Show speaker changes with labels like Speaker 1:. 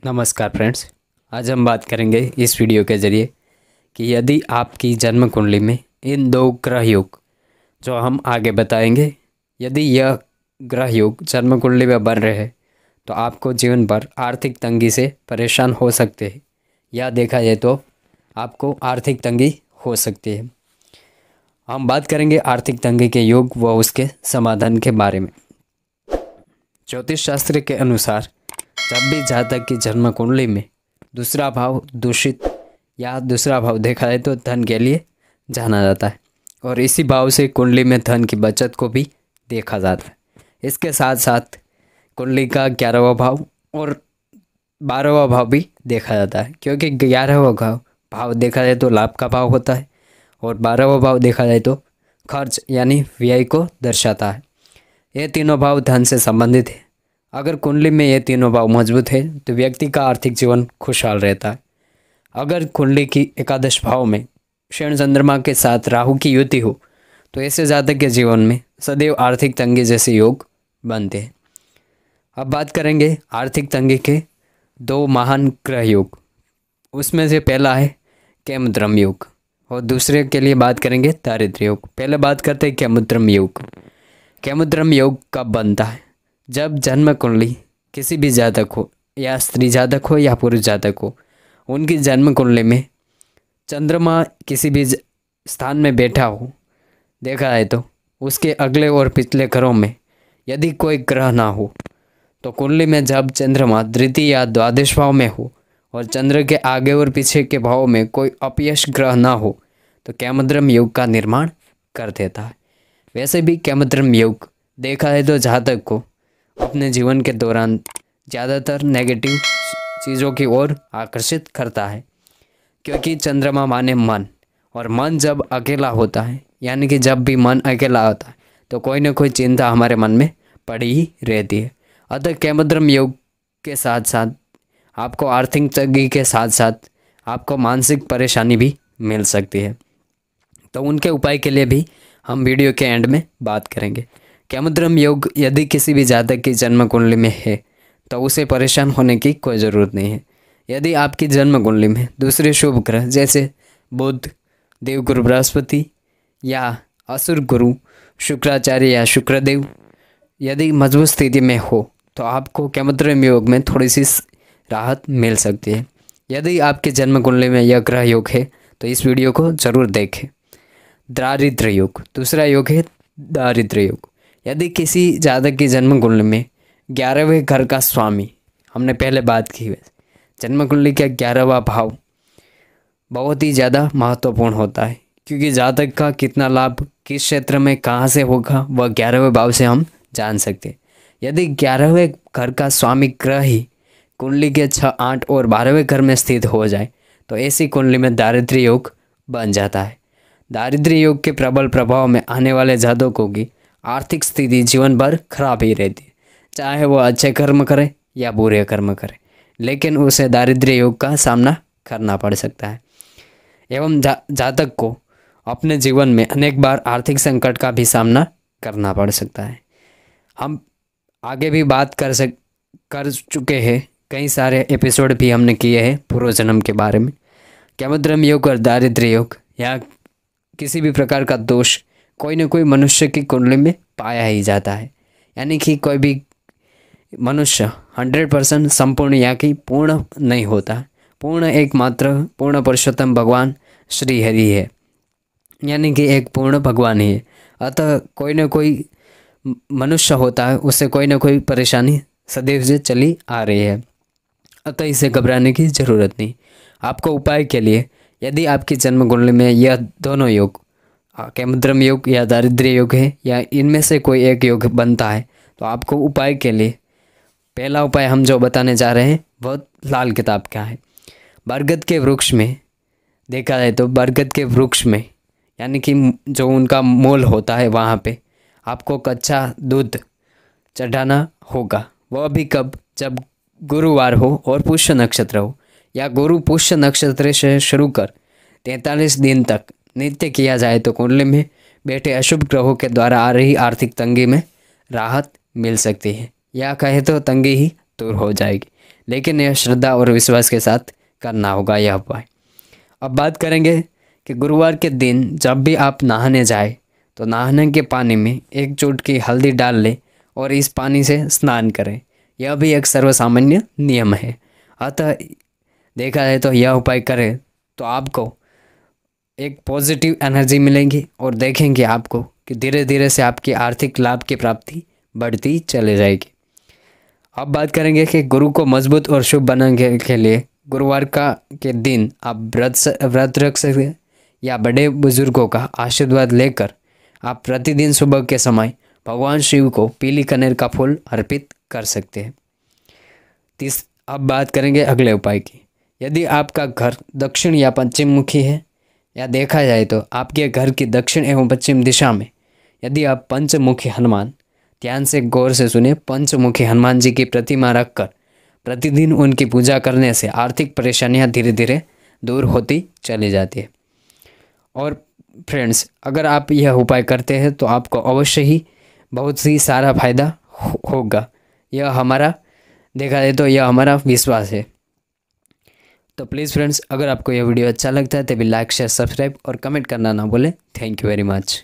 Speaker 1: नमस्कार फ्रेंड्स। आज हम बात करेंगे इस वीडियो के ज़रिए कि यदि आपकी जन्म कुंडली में इन दो ग्रह योग जो हम आगे बताएंगे, यदि यह ग्रह योग जन्म कुंडली में बन रहे हैं तो आपको जीवन भर आर्थिक तंगी से परेशान हो सकते हैं, या देखा जाए तो आपको आर्थिक तंगी हो सकती है। हम बात करेंगे आर्थिक तंगी के योग व उसके समाधान के बारे में। ज्योतिष शास्त्र के अनुसार जब भी जातक की जन्म कुंडली में दूसरा भाव दूषित या दूसरा भाव देखा जाए तो धन के लिए जाना जाता है, और इसी भाव से कुंडली में धन की बचत को भी देखा जाता है। इसके साथ साथ कुंडली का 11वां भाव और 12वां भाव भी देखा जाता है, क्योंकि 11वां भाव देखा जाए तो लाभ का भाव होता है और 12वां भाव देखा जाए तो खर्च यानी व्यय को दर्शाता है। ये तीनों भाव धन से संबंधित है। अगर कुंडली में ये तीनों भाव मजबूत है तो व्यक्ति का आर्थिक जीवन खुशहाल रहता है। अगर कुंडली की एकादश भाव में शनि चंद्रमा के साथ राहु की युति हो तो ऐसे जातक के जीवन में सदैव आर्थिक तंगी जैसे योग बनते हैं। अब बात करेंगे आर्थिक तंगी के दो महान ग्रह योग। उसमें से पहला है केमद्रम योग और दूसरे के लिए बात करेंगे दारिद्र्य योग। पहले बात करते हैं केमद्रम योग। केमद्रम योग कब बनता है? जब जन्म कुंडली किसी भी जातक हो, या स्त्री जातक हो या पुरुष जातक हो, उनकी जन्म कुंडली में चंद्रमा किसी भी स्थान में बैठा हो, देखा जाए तो उसके अगले और पिछले घरों में यदि कोई ग्रह ना हो, तो कुंडली में जब चंद्रमा द्वितीय या द्वादश भाव में हो और चंद्र के आगे और पीछे के भाव में कोई अपयश ग्रह ना हो तो केमद्रम योग का निर्माण कर देता है। वैसे भी केमद्रम योग देखा है तो जातक को अपने जीवन के दौरान ज़्यादातर नेगेटिव चीज़ों की ओर आकर्षित करता है, क्योंकि चंद्रमा माने मन, और मन जब अकेला होता है यानी कि जब भी मन अकेला होता है तो कोई ना कोई चिंता हमारे मन में पड़ी ही रहती है। अतः केमद्रम योग के साथ साथ आपको आर्थिक तंगी के साथ साथ आपको मानसिक परेशानी भी मिल सकती है, तो उनके उपाय के लिए भी हम वीडियो के एंड में बात करेंगे। केमद्रम योग यदि किसी भी जातक की जन्म कुंडली में है तो उसे परेशान होने की कोई ज़रूरत नहीं है। यदि आपकी जन्म कुंडली में दूसरे शुभ ग्रह जैसे बुध, देवगुरु बृहस्पति या असुर गुरु शुक्राचार्य या शुक्रदेव यदि मजबूत स्थिति में हो तो आपको केमद्रम योग में थोड़ी सी राहत मिल सकती है। यदि आपके जन्म कुंडली में यह ग्रह योग है तो इस वीडियो को ज़रूर देखें। दारिद्र्य योग दूसरा योग है दारिद्र्य योग। यदि किसी जातक की जन्म कुंडली में 11वें घर का स्वामी, हमने पहले बात की है, जन्म कुंडली का 11वां भाव बहुत ही ज़्यादा महत्वपूर्ण होता है, क्योंकि जातक का कितना लाभ किस क्षेत्र में कहाँ से होगा वह 11वें भाव से हम जान सकते हैं। यदि 11वें घर का स्वामी ग्रह ही कुंडली के 6, 8 और 12वें घर में स्थित हो जाए तो ऐसी कुंडली में दारिद्र्य योग बन जाता है। दारिद्र्य योग के प्रबल प्रभाव में आने वाले जातकों की आर्थिक स्थिति जीवन भर खराब ही रहती है, चाहे वो अच्छे कर्म करे या बुरे कर्म करे, लेकिन उसे दारिद्र्य योग का सामना करना पड़ सकता है। एवं जातक को अपने जीवन में अनेक बार आर्थिक संकट का भी सामना करना पड़ सकता है। हम आगे भी बात कर चुके हैं, कई सारे एपिसोड भी हमने किए हैं पूर्व जन्म के बारे में। केमद्रम योग और दारिद्र्य योग या किसी भी प्रकार का दोष कोई न कोई मनुष्य की कुंडली में पाया ही जाता है, यानी कि कोई भी मनुष्य 100% संपूर्ण या कि पूर्ण नहीं होता। पूर्ण एकमात्र पूर्ण पुरुषोत्तम भगवान श्री हरि है, यानी कि एक पूर्ण भगवान ही है। अतः कोई न कोई मनुष्य होता है, उससे कोई न कोई परेशानी सदैव से चली आ रही है, अतः इसे घबराने की ज़रूरत नहीं। आपको उपाय के लिए यदि आपकी जन्म कुंडली में यह दोनों योग केमद्रम योग या दारिद्र्य योग है या इनमें से कोई एक योग बनता है तो आपको उपाय के लिए पहला उपाय हम जो बताने जा रहे हैं वह लाल किताब का है। बरगद के वृक्ष में देखा जाए तो बरगद के वृक्ष में यानी कि जो उनका मूल होता है वहाँ पे आपको कच्चा दूध चढ़ाना होगा। वह भी कब? जब गुरुवार हो और पुष्य नक्षत्र हो, या गुरु पुष्य नक्षत्र से शुरू कर 43 दिन तक नित्य किया जाए तो कुंडली में बैठे अशुभ ग्रहों के द्वारा आ रही आर्थिक तंगी में राहत मिल सकती है, या कहे तो तंगी ही दूर हो जाएगी। लेकिन यह श्रद्धा और विश्वास के साथ करना होगा यह उपाय। अब बात करेंगे कि गुरुवार के दिन जब भी आप नहाने जाए तो नहाने के पानी में 1 चुटकी हल्दी डाल लें और इस पानी से स्नान करें। यह भी एक सर्वसामान्य नियम है। अतः देखा जाए तो यह उपाय करें तो आपको एक पॉजिटिव एनर्जी मिलेंगी और देखेंगे आपको कि धीरे धीरे से आपकी आर्थिक लाभ की प्राप्ति बढ़ती चली जाएगी। अब बात करेंगे कि गुरु को मजबूत और शुभ बनाने के लिए गुरुवार के दिन आप व्रत रख सकते या बड़े बुजुर्गों का आशीर्वाद लेकर आप प्रतिदिन सुबह के समय भगवान शिव को पीली कनेर का फूल अर्पित कर सकते हैं। अब बात करेंगे अगले उपाय की। यदि आपका घर दक्षिण या पश्चिम मुखी है या देखा जाए तो आपके घर की दक्षिण एवं पश्चिम दिशा में यदि आप पंचमुखी हनुमान, ध्यान से गौर से सुने, पंचमुखी हनुमान जी की प्रतिमा रखकर प्रतिदिन उनकी पूजा करने से आर्थिक परेशानियां धीरे धीरे दूर होती चली जाती है। और फ्रेंड्स, अगर आप यह उपाय करते हैं तो आपको अवश्य ही बहुत ही सारा फायदा होगा। यह हमारा देखा जाए तो यह हमारा विश्वास है। तो प्लीज़ फ्रेंड्स, अगर आपको यह वीडियो अच्छा लगता है तो भी लाइक, शेयर, सब्सक्राइब और कमेंट करना ना भूलें। Thank you very much.